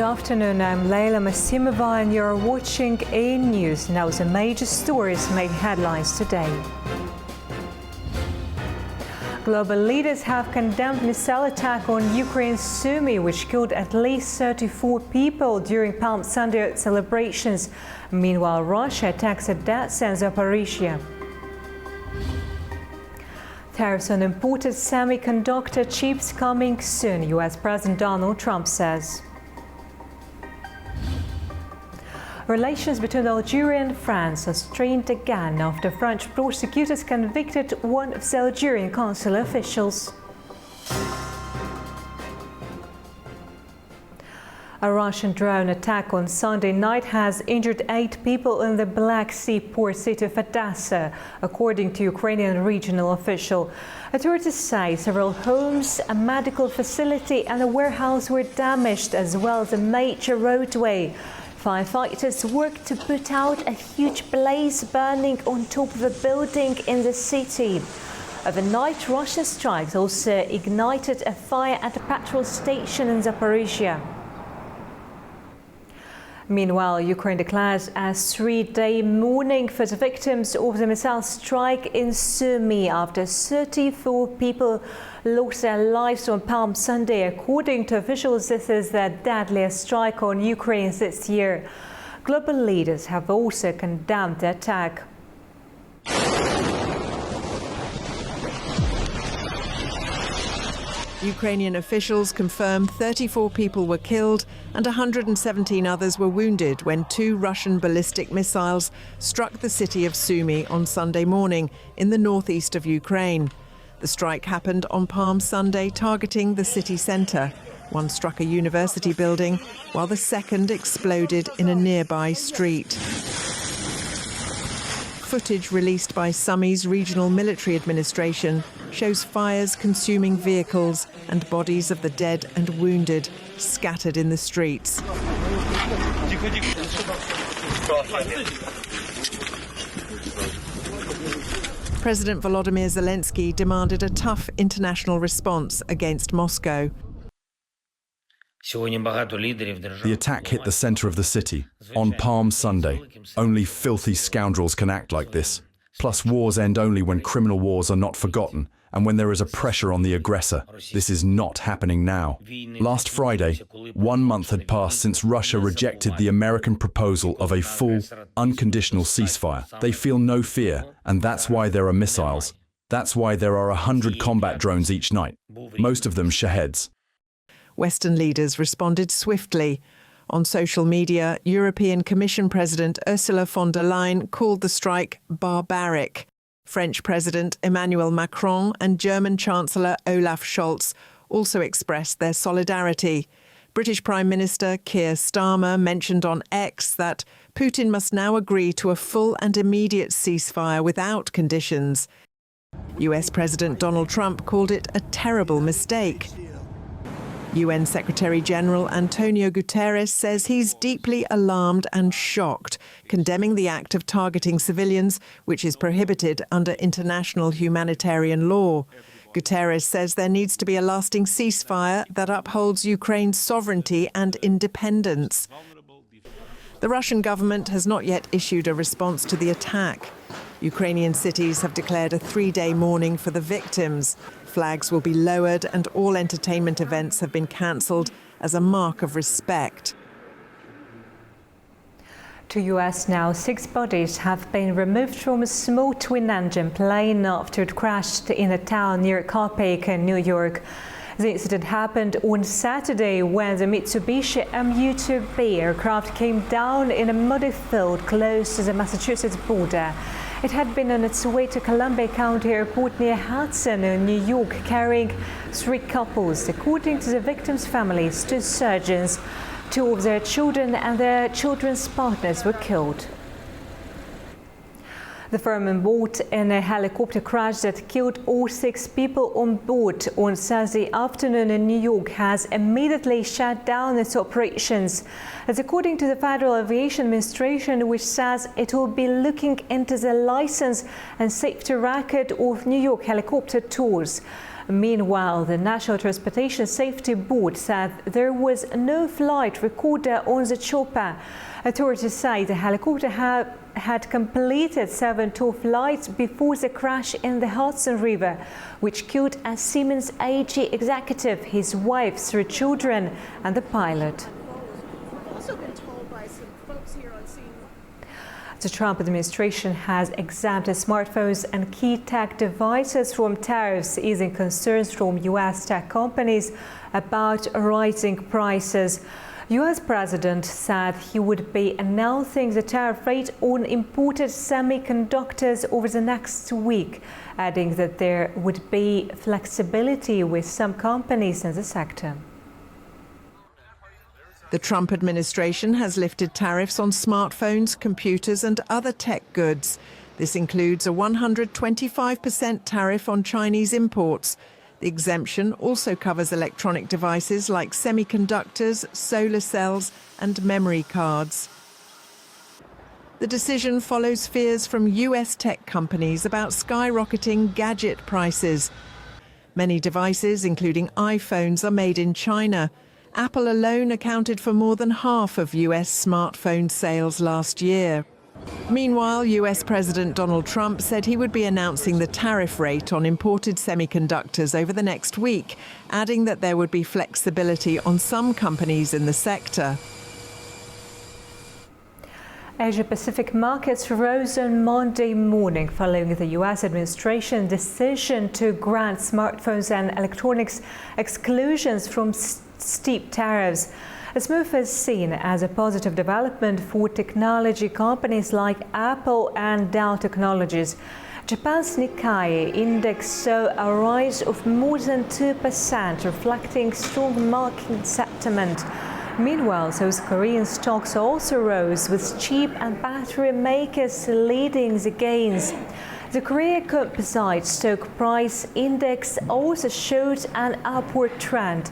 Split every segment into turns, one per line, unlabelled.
afternoon, I'm Leila Masimova and you're watching A News. Now the major stories make headlines today. Global leaders have condemned missile attack on Ukraine's Sumy, which killed at least 34 people during Palm Sunday celebrations. Meanwhile, Russia attacks a dead center in Zaporizhia. Tariffs on imported semiconductor chips coming soon, US President Donald Trump says. Relations between Algeria and France are strained again after French prosecutors convicted one of the Algerian consular officials. A Russian drone attack on Sunday night has injured 8 people in the Black Sea port city of Odessa, according to Ukrainian regional official. Authorities say several homes, a medical facility and a warehouse were damaged, as well as a major roadway. Firefighters worked to put out a huge blaze burning on top of a building in the city. Overnight, Russian strikes also ignited a fire at a petrol station in Zaporizhia. Meanwhile, Ukraine declares a 3-day mourning for the victims of the missile strike in Sumy after 34 people lost their lives on Palm Sunday. According to officials, this is the deadliest strike on Ukraine this year. Global leaders have also condemned the attack.
Ukrainian officials confirm 34 people were killed and 117 others were wounded when 2 Russian ballistic missiles struck the city of Sumy on Sunday morning in the northeast of Ukraine. The strike happened on Palm Sunday, targeting the city centre. One struck a university building, while the second exploded in a nearby street. Footage released by Sumy's regional military administration shows fires consuming vehicles and bodies of the dead and wounded scattered in the streets. President Volodymyr Zelensky demanded a tough international response against Moscow.
The attack hit the center of the city on Palm Sunday. Only filthy scoundrels can act like this. Plus, wars end only when criminal wars are not forgotten and when there is a pressure on the aggressor. This is not happening now. Last Friday, 1 month had passed since Russia rejected the American proposal of a full, unconditional ceasefire. They feel no fear, and that's why there are missiles. That's why there are 100 combat drones each night, most of them Shaheds.
Western leaders responded swiftly. On social media, European Commission President Ursula von der Leyen called the strike barbaric. French President Emmanuel Macron and German Chancellor Olaf Scholz also expressed their solidarity. British Prime Minister Keir Starmer mentioned on X that Putin must now agree to a full and immediate ceasefire without conditions. US President Donald Trump called it a terrible mistake. UN Secretary-General Antonio Guterres says he's deeply alarmed and shocked, condemning the act of targeting civilians, which is prohibited under international humanitarian law. Guterres says there needs to be a lasting ceasefire that upholds Ukraine's sovereignty and independence. The Russian government has not yet issued a response to the attack. Ukrainian cities have declared a 3-day mourning for the victims. Flags will be lowered and all entertainment events have been cancelled as a mark of respect.
To US now, 6 bodies have been removed from a small twin-engine plane after it crashed in a town near Carpake in New York. The incident happened on Saturday when the Mitsubishi Mu-2B aircraft came down in a muddy field close to the Massachusetts border. It had been on its way to Columbia County Airport near Hudson in New York, carrying 3 couples. According to the victims' families, 2 surgeons, 2 of their children and their children's partners were killed. The firm involved in a helicopter crash that killed all 6 people on board on Thursday afternoon in New York has immediately shut down its operations. That's according to the Federal Aviation Administration, which says it will be looking into the license and safety record of New York helicopter tours. Meanwhile, the National Transportation Safety Board said there was no flight recorder on the chopper. Authorities say the helicopter had completed 7 tour flights before the crash in the Hudson River, which killed a Siemens AG executive, his wife, 3 children, and the pilot.
We've also been told by some folks here on scene.
The Trump administration has exempted smartphones and key tech devices from tariffs, easing concerns from U.S. tech companies about rising prices. U.S. President said he would be announcing the tariff rate on imported semiconductors over the next week, adding that there would be flexibility with some companies in the sector.
The Trump administration has lifted tariffs on smartphones, computers and other tech goods. This includes a 125% tariff on Chinese imports. The exemption also covers electronic devices like semiconductors, solar cells and memory cards. The decision follows fears from US tech companies about skyrocketing gadget prices. Many devices, including iPhones, are made in China. Apple alone accounted for more than half of US smartphone sales last year. Meanwhile, US President Donald Trump said he would be announcing the tariff rate on imported semiconductors over the next week, adding that there would be flexibility on some companies in the sector.
Asia-Pacific markets rose on Monday morning following the U.S. administration's decision to grant smartphones and electronics exclusions from steep tariffs. This move is seen as a positive development for technology companies like Apple and Dell Technologies. Japan's Nikkei index saw a rise of more than 2%, reflecting strong market sentiment. Meanwhile, South Korean stocks also rose, with chip and battery makers leading the gains. The Korea Composite Stock Price Index also showed an upward trend.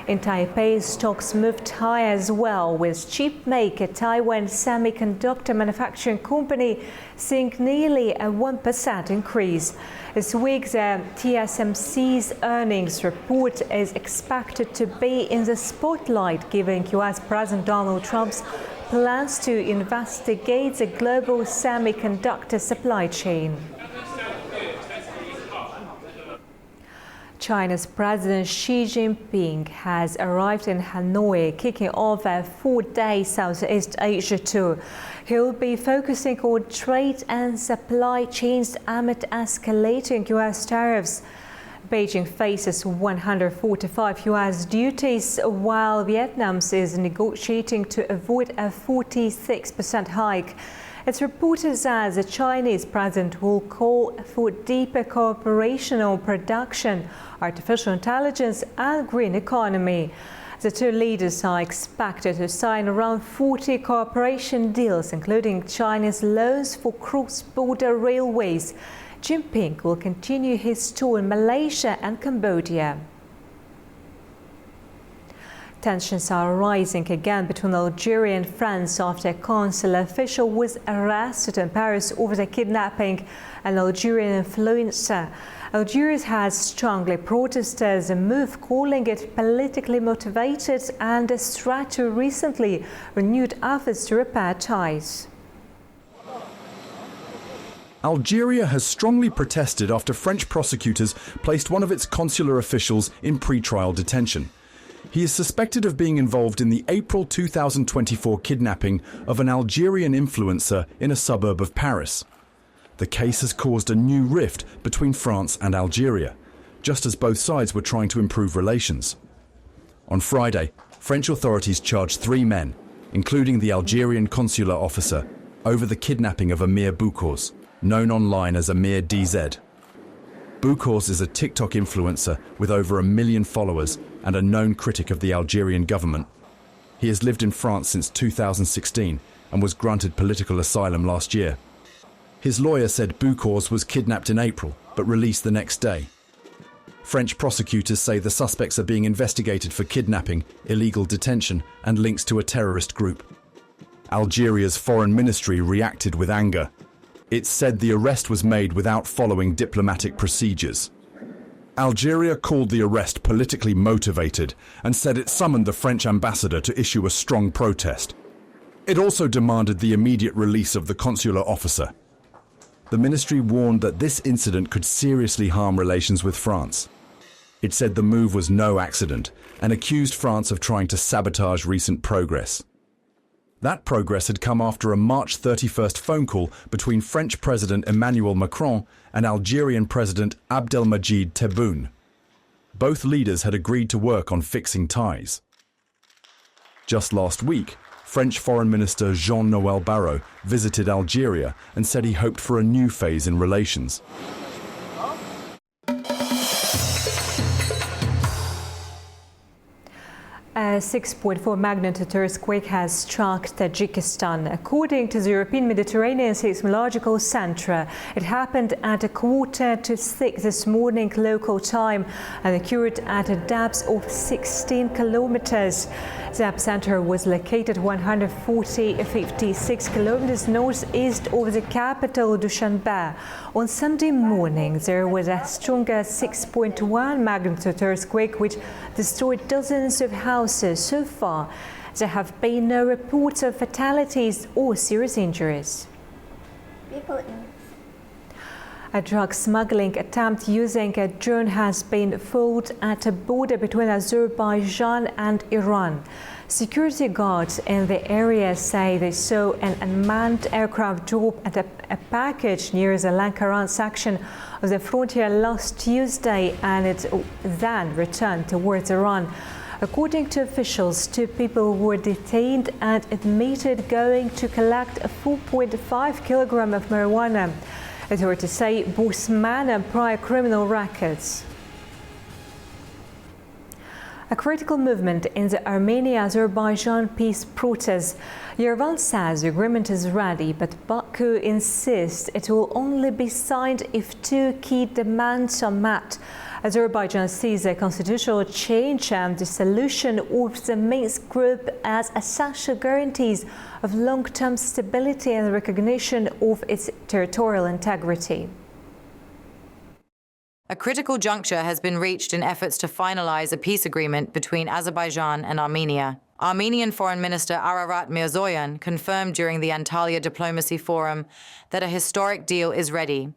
In Taipei, stocks moved higher as well, with chip maker Taiwan Semiconductor Manufacturing Company seeing nearly a 1% increase. This week, the TSMC's earnings report is expected to be in the spotlight, given U.S. President Donald Trump's plans to investigate the global semiconductor supply chain. China's President Xi Jinping has arrived in Hanoi, kicking off a 4-day Southeast Asia tour. He'll be focusing on trade and supply chains amid escalating U.S. tariffs. Beijing faces 145 U.S. duties, while Vietnam is negotiating to avoid a 46% hike. It's reported that the Chinese president will call for deeper cooperation on production, artificial intelligence and green economy. The 2 leaders are expected to sign around 40 cooperation deals, including China's loans for cross-border railways. Jinping will continue his tour in Malaysia and Cambodia. Tensions are rising again between Algeria and France after a consular official was arrested in Paris over the kidnapping an Algerian influencer. Algeria has strongly protested the move, calling it politically motivated and a threat to recently renewed efforts to repair ties.
Algeria has strongly protested after French prosecutors placed one of its consular officials in pre-trial detention. He is suspected of being involved in the April 2024 kidnapping of an Algerian influencer in a suburb of Paris. The case has caused a new rift between France and Algeria, just as both sides were trying to improve relations. On Friday, French authorities charged 3 men, including the Algerian consular officer, over the kidnapping of Amir Boukhouz, known online as Amir DZ. Boukhouz is a TikTok influencer with over 1 million followers and a known critic of the Algerian government. He has lived in France since 2016 and was granted political asylum last year. His lawyer said Bukors was kidnapped in April, but released the next day. French prosecutors say the suspects are being investigated for kidnapping, illegal detention, and links to a terrorist group. Algeria's foreign ministry reacted with anger. It said the arrest was made without following diplomatic procedures. Algeria called the arrest politically motivated and said it summoned the French ambassador to issue a strong protest. It also demanded the immediate release of the consular officer. The ministry warned that this incident could seriously harm relations with France. It said the move was no accident and accused France of trying to sabotage recent progress. That progress had come after a March 31st phone call between French President Emmanuel Macron and Algerian President Abdelmadjid Tebboune. Both leaders had agreed to work on fixing ties. Just last week, French Foreign Minister Jean-Noël Barrot visited Algeria and said he hoped for a new phase in relations.
A 6.4 magnitude earthquake has struck Tajikistan. According to the European Mediterranean Seismological Centre, it happened at 5:45 this morning local time and occurred at a depth of 16 kilometers. The epicenter was located 156 kilometers northeast of the capital, Dushanbe. On Sunday morning, there was a stronger 6.1 magnitude earthquake which destroyed dozens of houses. So far, there have been no reports of fatalities or serious injuries. A drug smuggling attempt using a drone has been foiled at a border between Azerbaijan and Iran. Security guards in the area say they saw an unmanned aircraft drop at a package near the Lankaran section of the frontier last Tuesday, and it then returned towards Iran. According to officials, 2 people were detained and admitted going to collect a 4.5 kilogram of marijuana. Authorities say both men have prior criminal records. A critical movement in the Armenia-Azerbaijan peace process. Yerevan says the agreement is ready, but Baku insists it will only be signed if 2 key demands are met. Azerbaijan sees a constitutional change and dissolution of the Minsk group as essential guarantees of long-term stability and recognition of its territorial integrity.
A critical juncture has been reached in efforts to finalize a peace agreement between Azerbaijan and Armenia. Armenian Foreign Minister Ararat Mirzoyan confirmed during the Antalya Diplomacy Forum that a historic deal is ready,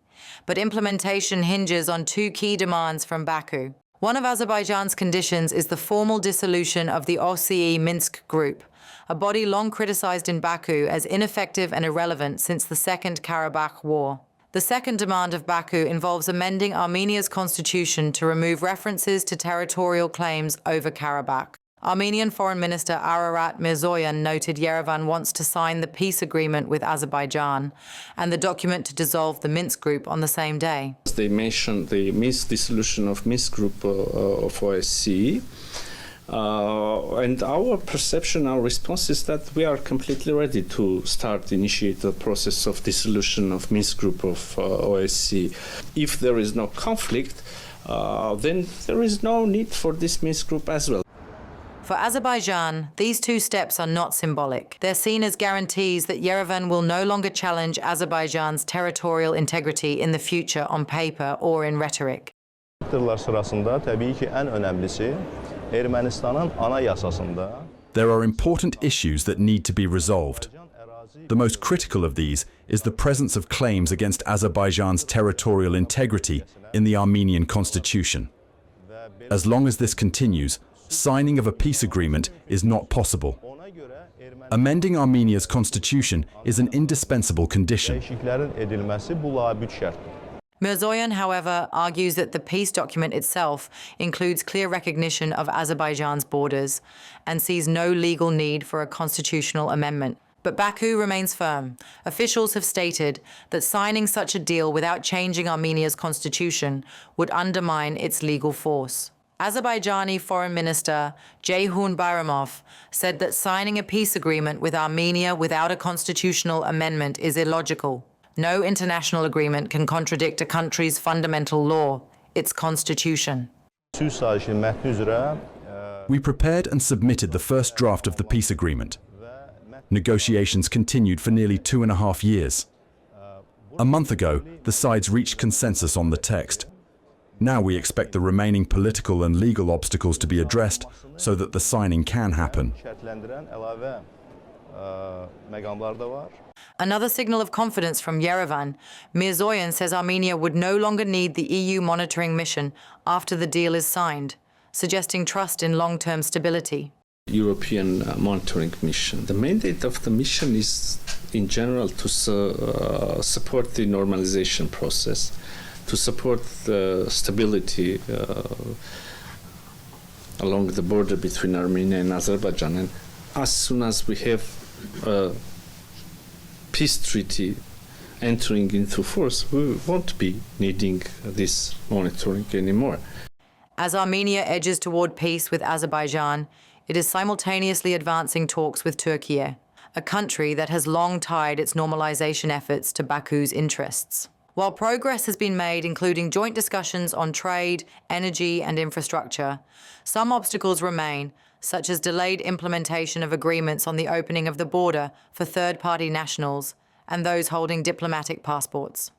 but implementation hinges on 2 key demands from Baku. One of Azerbaijan's conditions is the formal dissolution of the OSCE Minsk group, a body long criticized in Baku as ineffective and irrelevant since the Second Karabakh War. The second demand of Baku involves amending Armenia's constitution to remove references to territorial claims over Karabakh. Armenian Foreign Minister Ararat Mirzoyan noted Yerevan wants to sign the peace agreement with Azerbaijan and the document to dissolve the Minsk group on the same day.
They mentioned the dissolution of Minsk group of OSCE. And our perception, our response is that we are completely ready to initiate the process of dissolution of Minsk group of OSCE. If there is no conflict, then there is no need for this Minsk group as well.
For Azerbaijan, these 2 steps are not symbolic. They're seen as guarantees that Yerevan will no longer challenge Azerbaijan's territorial integrity in the future on paper or in rhetoric.
There are important issues that need to be resolved. The most critical of these is the presence of claims against Azerbaijan's territorial integrity in the Armenian constitution. As long as this continues, signing of a peace agreement is not possible. Amending Armenia's constitution is an indispensable condition.
Mirzoyan, however, argues that the peace document itself includes clear recognition of Azerbaijan's borders and sees no legal need for a constitutional amendment. But Baku remains firm. Officials have stated that signing such a deal without changing Armenia's constitution would undermine its legal force. Azerbaijani Foreign Minister Ceyhun Bayramov said that signing a peace agreement with Armenia without a constitutional amendment is illogical. No international agreement can contradict a country's fundamental law, its constitution.
We prepared and submitted the first draft of the peace agreement. Negotiations continued for nearly 2.5 years. A month ago, the sides reached consensus on the text. Now we expect the remaining political and legal obstacles to be addressed so that the signing can happen.
Another signal of confidence from Yerevan, Mirzoyan says Armenia would no longer need the EU monitoring mission after the deal is signed, suggesting trust in long-term stability.
European monitoring mission. The mandate of the mission is, in general, to support the normalization process, to support the stability along the border between Armenia and Azerbaijan. And as soon as we have a peace treaty entering into force, we won't be needing this monitoring anymore.
As Armenia edges toward peace with Azerbaijan, it is simultaneously advancing talks with Turkey, a country that has long tied its normalization efforts to Baku's interests. While progress has been made, including joint discussions on trade, energy, and infrastructure, some obstacles remain, such as delayed implementation of agreements on the opening of the border for third-party nationals and those holding diplomatic passports.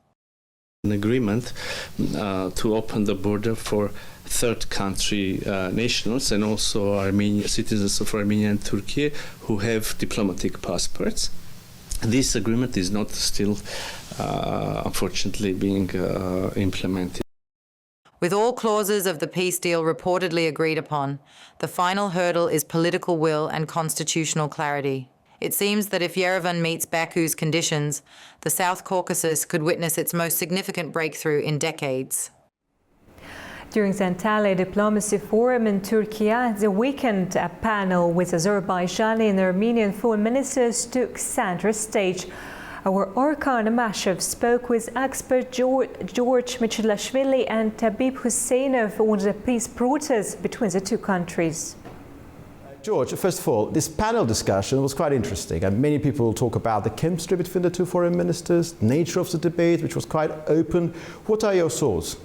An agreement to open the border for third country nationals and also citizens of Armenia and Turkey who have diplomatic passports. This agreement is not still, unfortunately, being implemented.
With all clauses of the peace deal reportedly agreed upon, the final hurdle is political will and constitutional clarity. It seems that if Yerevan meets Baku's conditions, the South Caucasus could witness its most significant breakthrough in decades.
During the Antalya Diplomacy Forum in Turkey, the weekend, a panel with Azerbaijani and Armenian foreign ministers took center stage. Our Orkan Amashev spoke with expert George Michilashvili and Tabib Husseinov on the peace process between the two countries.
George, first of all, this panel discussion was quite interesting, and many people talk about the chemistry between the two foreign ministers, nature of the debate, which was quite open. What are your thoughts?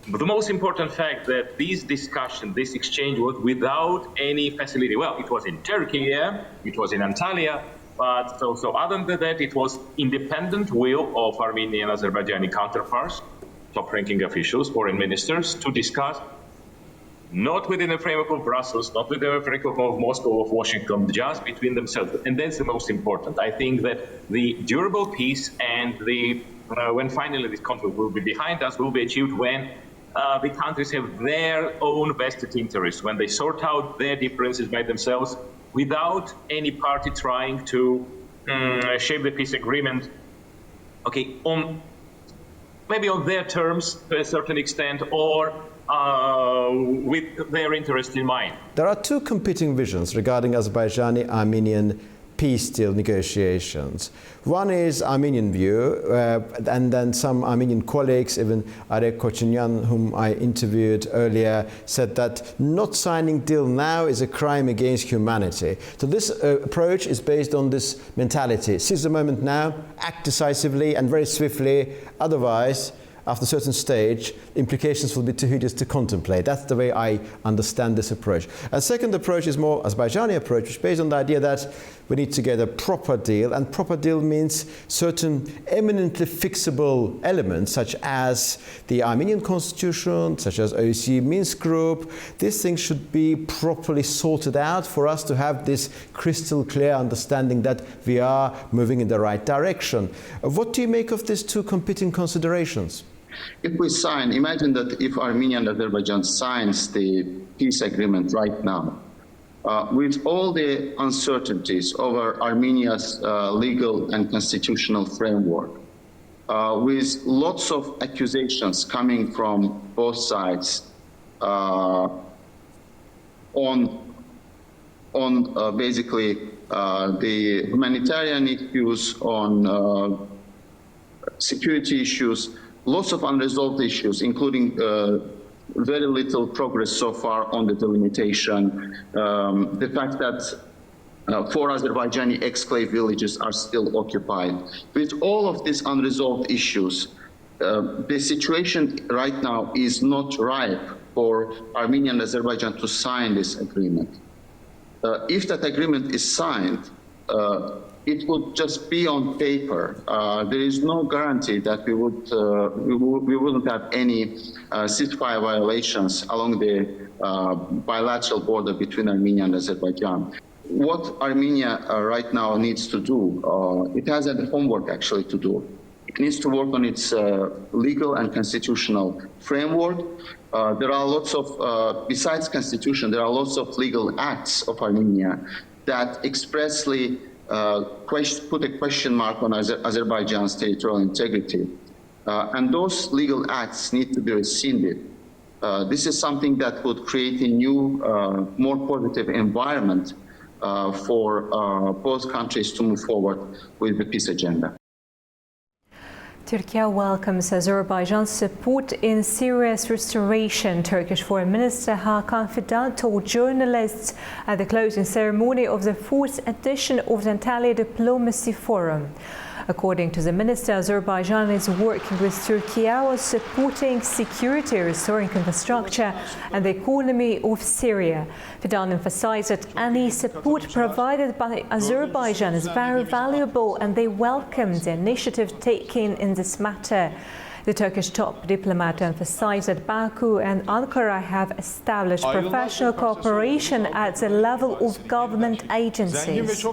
The most important fact that this discussion, this exchange was without any facility. Well, it was in Turkey, it was in Antalya, but so other than that, it was independent will of Armenian and Azerbaijani counterparts, top-ranking officials, foreign ministers, to discuss, not within the framework of Brussels, not within the framework of Moscow, of Washington, just between themselves. And that's the most important. I think that the durable peace and when finally this conflict will be behind us, will be achieved when the countries have their own vested interests, when they sort out their differences by themselves without any party trying to shape the peace agreement, maybe on their terms to a certain extent, or with their interest in mind.
There are two competing visions regarding Azerbaijani-Armenian peace deal negotiations. One is Armenian view, and then some Armenian colleagues, even Arek Kochinyan, whom I interviewed earlier, said that not signing deal now is a crime against humanity. So this approach is based on this mentality: seize the moment now, act decisively and very swiftly, otherwise after a certain stage, implications will be too hideous to contemplate. That's the way I understand this approach. And second approach is more Azerbaijani approach, which is based on the idea that we need to get a proper deal, and proper deal means certain eminently fixable elements, such as the Armenian constitution, such as OSCE Minsk Group. These things should be properly sorted out for us to have this crystal clear understanding that we are moving in the right direction. What do you make of these two competing considerations?
If we sign, imagine that if Armenia and Azerbaijan signs the peace agreement right now, with all the uncertainties over Armenia's legal and constitutional framework, with lots of accusations coming from both sides on basically the humanitarian issues, on security issues, lots of unresolved issues, including very little progress so far on the delimitation. The fact that 4 Azerbaijani exclave villages are still occupied. With all of these unresolved issues, the situation right now is not ripe for Armenia and Azerbaijan to sign this agreement. If that agreement is signed, it would just be on paper. There is no guarantee that we wouldn't have any ceasefire violations along the bilateral border between Armenia and Azerbaijan. What Armenia right now needs to do, it has a homework actually to do. It needs to work on its legal and constitutional framework. There are lots of, besides constitution, there are lots of legal acts of Armenia that expressly put a question mark on Azerbaijan's territorial integrity. And those legal acts need to be rescinded. This is something that would create a new, more positive environment for both countries to move forward with the peace agenda.
Turkey welcomes Azerbaijan's support in Syria's restoration. Turkish Foreign Minister Hakan Fidan told journalists at the closing ceremony of the 4th edition of the Antalya Diplomacy Forum. According to the minister, Azerbaijan is working with Turkey on supporting security, restoring infrastructure and the economy of Syria. Fidan emphasized that any support provided by Azerbaijan is very valuable and they welcome the initiative taken in this matter. The Turkish top diplomat emphasized that Baku and Ankara have established professional cooperation at the level of government agencies.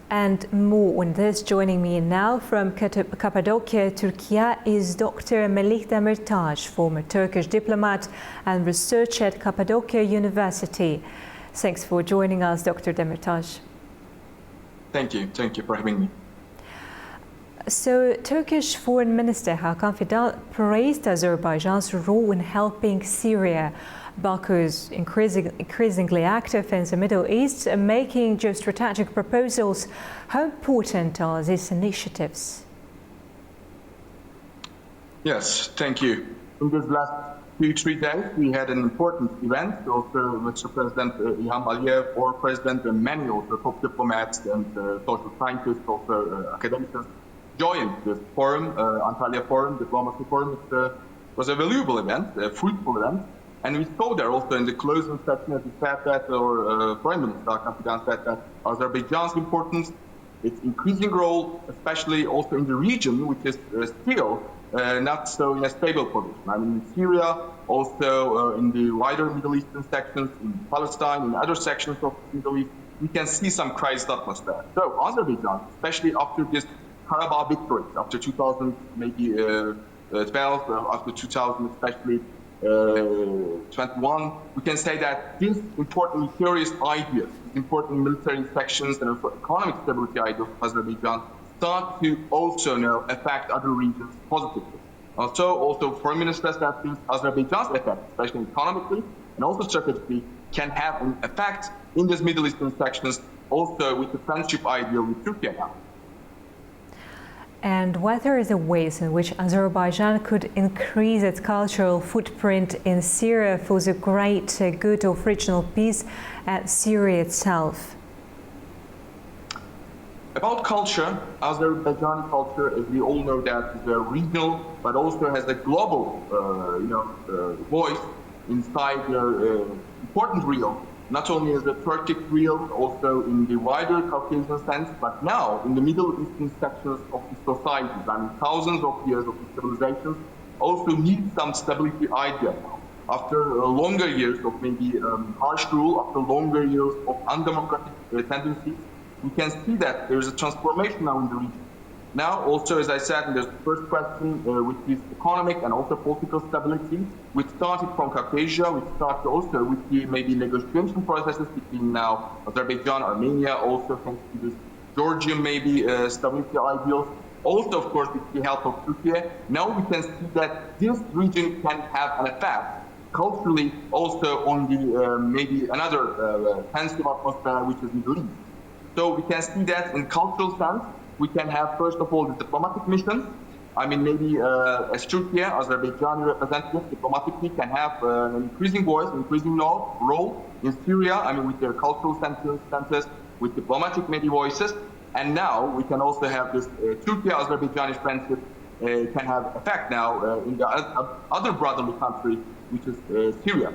And more on this, joining me now from Cappadocia, Turkey, is Dr. Melih Demirtas, former Turkish diplomat and researcher at Cappadocia University. Thanks for joining us, Dr. Demirtas.
Thank you for having me.
So, Turkish Foreign Minister Hakan Fidan praised Azerbaijan's role in helping Syria. Baku is increasingly active in the Middle East, making geostrategic proposals. How important are these initiatives?
Yes, thank you. In these last 2-3 days, we had an important event, also with President Ilham Aliyev, or President, and many also top diplomats and social scientists, also academics, joined this forum, Antalya Forum, Diplomacy Forum. It was a valuable event, a fruitful event. And we saw there also in the closing session, as you said that, or Foreign Minister Hakan Fidan said that Azerbaijan's importance, its increasing role, especially also in the region, which is still not so in a stable position. I mean, in Syria, also in the wider Middle Eastern sections, in Palestine, in other sections of the Middle East, we can see some crisis atmosphere. So Azerbaijan, especially after this Karabakh victory, after 2000, maybe 12, after 2000, especially 21, we can say that these important serious ideas, important military sections and economic stability ideas of Azerbaijan start to also affect other regions positively. Also Foreign Minister said that Azerbaijan's effect, especially economically and also strategically, can have an effect in these Middle Eastern sections, also with the friendship ideal with Turkey now.
And what are the ways in which Azerbaijan could increase its cultural footprint in Syria for the great good of regional peace and Syria itself?
About culture, Azerbaijan culture, as we all know, that is a regional, but also has a global, voice inside their important realm. Not only as a Turkic realm, also in the wider Caucasian sense, but now in the Middle Eastern sections of the societies. I mean, thousands of years of civilizations also need some stability idea now. After longer years of maybe harsh rule, after longer years of undemocratic tendencies, we can see that there is a transformation now in the region. Now, also, as I said in the first question, with this economic and also political stability, which started from Caucasia, which started also with the maybe negotiation processes between now Azerbaijan, Armenia, also thanks to this Georgian maybe stability ideals, also, of course, with the help of Turkey. Now we can see that this region can have an effect culturally also on the maybe another tensive atmosphere, which is Middle East. So we can see that in cultural sense, we can have, first of all, the diplomatic mission, I mean, maybe as Turkey, Azerbaijani representative diplomatically can have an increasing voice, increasing role in Syria, I mean, with their cultural centers, with diplomatic maybe voices. And now we can also have this Turkey-Azerbaijani friendship can have effect now in the other brotherly country, which is Syria.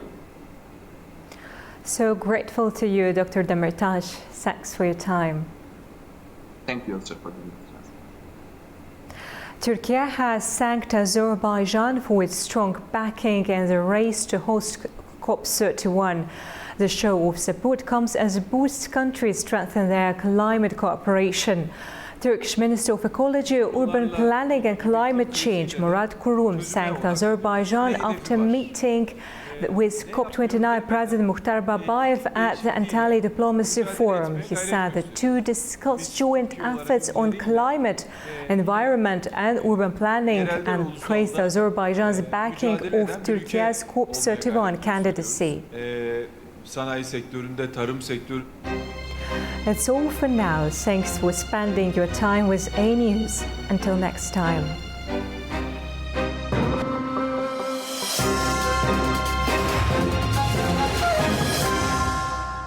So grateful to you, Dr. Demirtas. Thanks for your time.
Thank you, sir, for the chance.
Turkey has thanked Azerbaijan for its strong backing in the race to host COP31. The show of support comes as both countries strengthen their climate cooperation. Turkish Minister of Ecology, Urban Planning and Climate Change, Murat Kurum, thanked Azerbaijan after meeting with COP29 President Mukhtar Babayev at the Antalya Diplomacy Forum. He said the two discussed joint efforts on climate, environment and urban planning and praised Azerbaijan's backing of Turkey's COP31 candidacy.
Sanayi sektöründe, tarım sektörü.
That's all for now. Thanks for spending your time with A News. Until next time.